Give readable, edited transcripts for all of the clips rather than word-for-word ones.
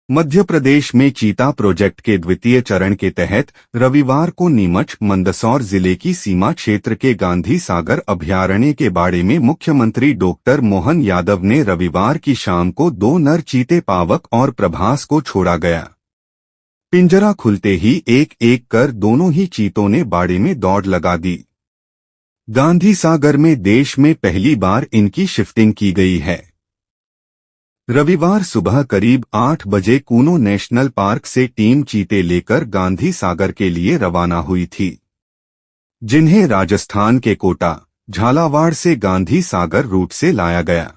मध्य प्रदेश में चीता प्रोजेक्ट के द्वितीय चरण के तहत रविवार को नीमच मंदसौर जिले की सीमा क्षेत्र के गांधी सागर अभयारण्य के बाड़े में मुख्यमंत्री डॉक्टर मोहन यादव ने रविवार की शाम को 2 नर चीते पावक और प्रभास को छोड़ा गया। पिंजरा खुलते ही एक एक कर दोनों ही चीतों ने बाड़े में दौड़ लगा दी। गांधी सागर में देश में पहली बार इनकी शिफ्टिंग की गई है। रविवार सुबह करीब 8 बजे कूनो नेशनल पार्क से टीम चीते लेकर गांधी सागर के लिए रवाना हुई थी, जिन्हें राजस्थान के कोटा झालावाड़ से गांधी सागर रूट से लाया गया।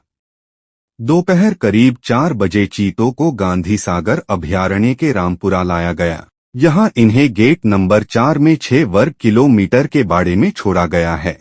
दोपहर करीब 4 बजे चीतों को गांधी सागर अभयारण्य के रामपुरा लाया गया। यहां इन्हें गेट नंबर 4 में 6 वर्ग किलोमीटर के बाड़े में छोड़ा गया है।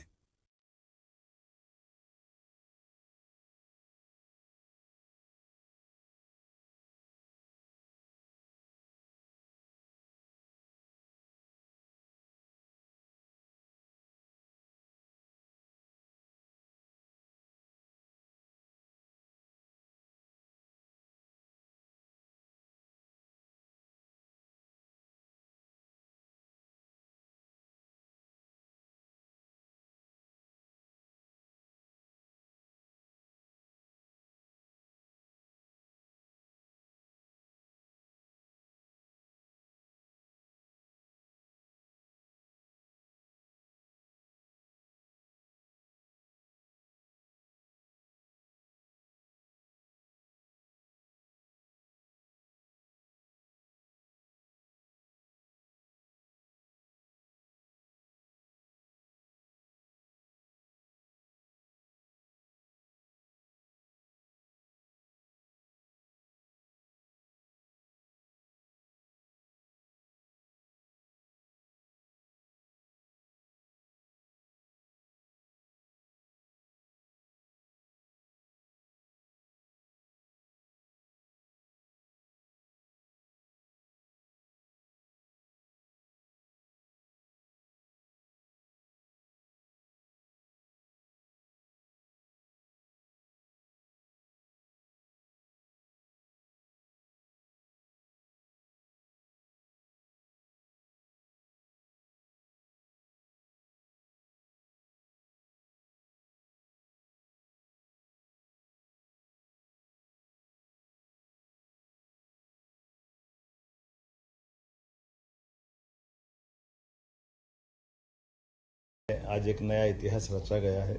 आज एक नया इतिहास रचा गया है।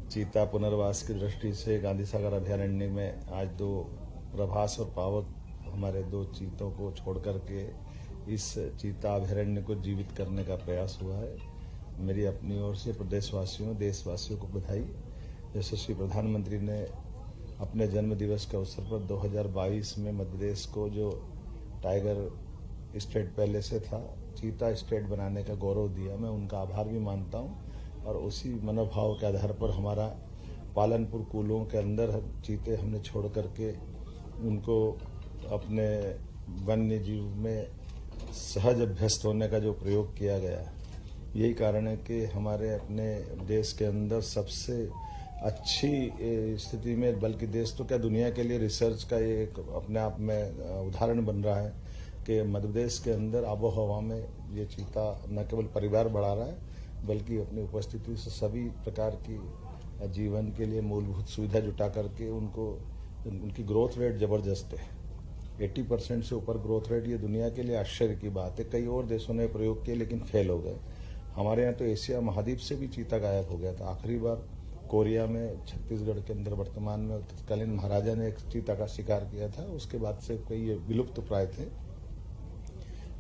चीता पुनर्वास की दृष्टि से गांधी सागर अभयारण्य में आज 2 प्रभास और पावक हमारे 2 चीतों को छोड़ करके इस चीता अभयारण्य को जीवित करने का प्रयास हुआ है। मेरी अपनी ओर से प्रदेशवासियों देशवासियों को बधाई। यशस्वी प्रधानमंत्री ने अपने जन्म दिवस के अवसर पर 2022 में मध्य प्रदेश को जो टाइगर स्टेट पहले से था चीता स्टेट बनाने का गौरव दिया, मैं उनका आभार भी मानता हूं। और उसी मनोभाव के आधार पर हमारा पालनपुर कूलों के अंदर चीते हमने छोड़ करके उनको अपने वन्य जीव में सहज अभ्यस्त होने का जो प्रयोग किया गया, यही कारण है कि हमारे अपने देश के अंदर सबसे अच्छी स्थिति में, बल्कि देश तो क्या दुनिया के लिए रिसर्च का ये एक अपने आप में उदाहरण बन रहा है कि मध्य प्रदेश के अंदर आबो हवा में ये चीता न केवल परिवार बढ़ा रहा है बल्कि अपनी उपस्थिति से सभी प्रकार की जीवन के लिए मूलभूत सुविधा जुटा करके उनकी ग्रोथ रेट जबरदस्त है। 80% से ऊपर ग्रोथ रेट, ये दुनिया के लिए आश्चर्य की बात है। कई और देशों ने प्रयोग किए लेकिन फेल हो गए। हमारे यहाँ तो एशिया महाद्वीप से भी चीता गायब हो गया था। आखिरी बार कोरिया में छत्तीसगढ़ के अंदर वर्तमान में तत्कालीन महाराजा ने एक चीता का शिकार किया था। उसके बाद से कई ये विलुप्त प्राय थे।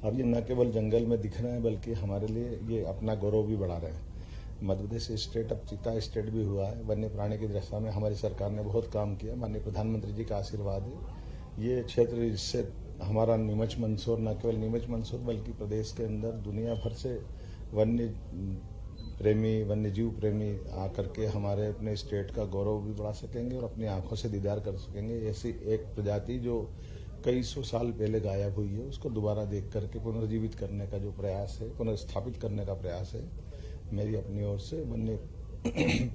अब ये न केवल जंगल में दिख रहे हैं बल्कि हमारे लिए ये अपना गौरव भी बढ़ा रहे हैं। मध्य प्रदेश स्टेट अब चीता स्टेट भी हुआ है। वन्य प्राणी की दशा में हमारी सरकार ने बहुत काम किया। माननीय प्रधानमंत्री जी का आशीर्वाद है। ये क्षेत्र इससे हमारा नीमच मंदसौर, न केवल नीमच मंदसौर बल्कि प्रदेश के अंदर दुनिया भर से वन्य प्रेमी, वन्य जीव प्रेमी आकर के हमारे अपने स्टेट का गौरव भी बढ़ा सकेंगे और अपनी आंखों से दीदार कर सकेंगे। ऐसी एक प्रजाति जो कई सौ साल पहले गायब हुई है, उसको दोबारा देख करके पुनर्जीवित करने का जो प्रयास है, पुनर्स्थापित करने का प्रयास है। मेरी अपनी ओर से वन्य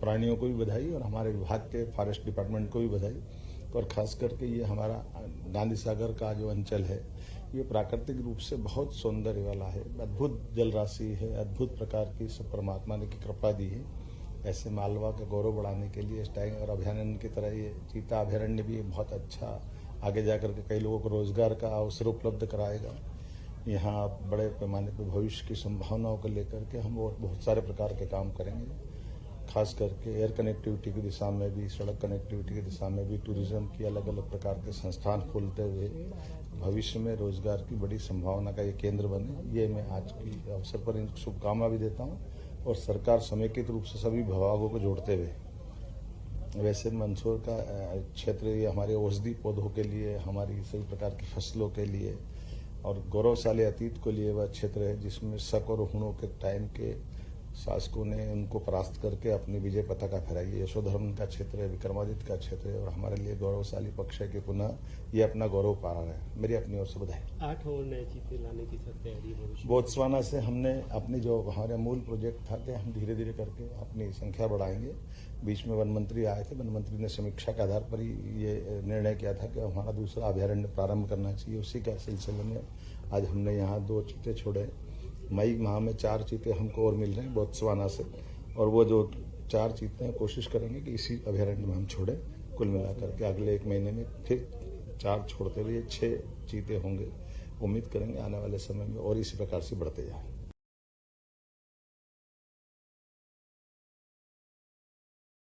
प्राणियों को भी बधाई और हमारे विभाग के फॉरेस्ट डिपार्टमेंट को भी बधाई। और खास करके ये हमारा गांधी सागर का जो अंचल है ये प्राकृतिक रूप से बहुत सौंदर्य वाला है, अद्भुत जल राशि है, अद्भुत प्रकार की सब परमात्मा ने की कृपा दी है। ऐसे मालवा का गौरव बढ़ाने के लिए इस टाइगर अभयारण्य की तरह ये चीता अभयारण्य भी बहुत अच्छा आगे जाकर के कई लोगों को रोजगार का अवसर उपलब्ध कराएगा। यहाँ बड़े पैमाने पर भविष्य की संभावनाओं को लेकर के हम और बहुत सारे प्रकार के काम करेंगे, खास करके एयर कनेक्टिविटी की दिशा में भी, सड़क कनेक्टिविटी की दिशा में भी, टूरिज्म की अलग अलग प्रकार के संस्थान खोलते हुए भविष्य में रोजगार की बड़ी संभावना का ये केंद्र बने। ये मैं आज की अवसर पर इनको शुभकामना भी देता हूँ और सरकार समेकित रूप से सभी विभागों को जोड़ते हुए, वैसे मंदसौर का क्षेत्र ये हमारे औषधि पौधों के लिए, हमारी सभी प्रकार की फसलों के लिए और गौरवशाली अतीत को लिए वह क्षेत्र है जिसमें शक और हुणों के टाइम के शासकों ने उनको परास्त करके अपनी विजय पताका फहराई है। यशोधर्म का क्षेत्र है, विक्रमादित्य का क्षेत्र है और हमारे लिए गौरवशाली पक्ष है कि पुनः ये अपना गौरव पा रहा है। मेरी अपनी ओर से बधाई। 8 और नए चीते लाने की सर तैयारी भविष्य। बोत्सवाना से हमने अपनी जो हमारे मूल प्रोजेक्ट था कि हम धीरे धीरे करके अपनी संख्या बढ़ाएंगे। बीच में वन मंत्री आए थे, वन मंत्री ने समीक्षा के आधार पर ही ये निर्णय किया था कि हमारा दूसरा अभयारण्य प्रारंभ करना चाहिए। उसी के सिलसिले में आज हमने यहाँ 2 चीते छोड़े। मई माह में 4 चीते हमको और मिल रहे हैं बोत्सवाना से और वो जो 4 चीते हैं कोशिश करेंगे कि इसी अभयारण्य में हम छोड़ें। कुल मिलाकर के अगले 1 महीने में फिर 4 छोड़ते हुए 6 चीते होंगे। उम्मीद करेंगे आने वाले समय में और इसी प्रकार से बढ़ते जाएं।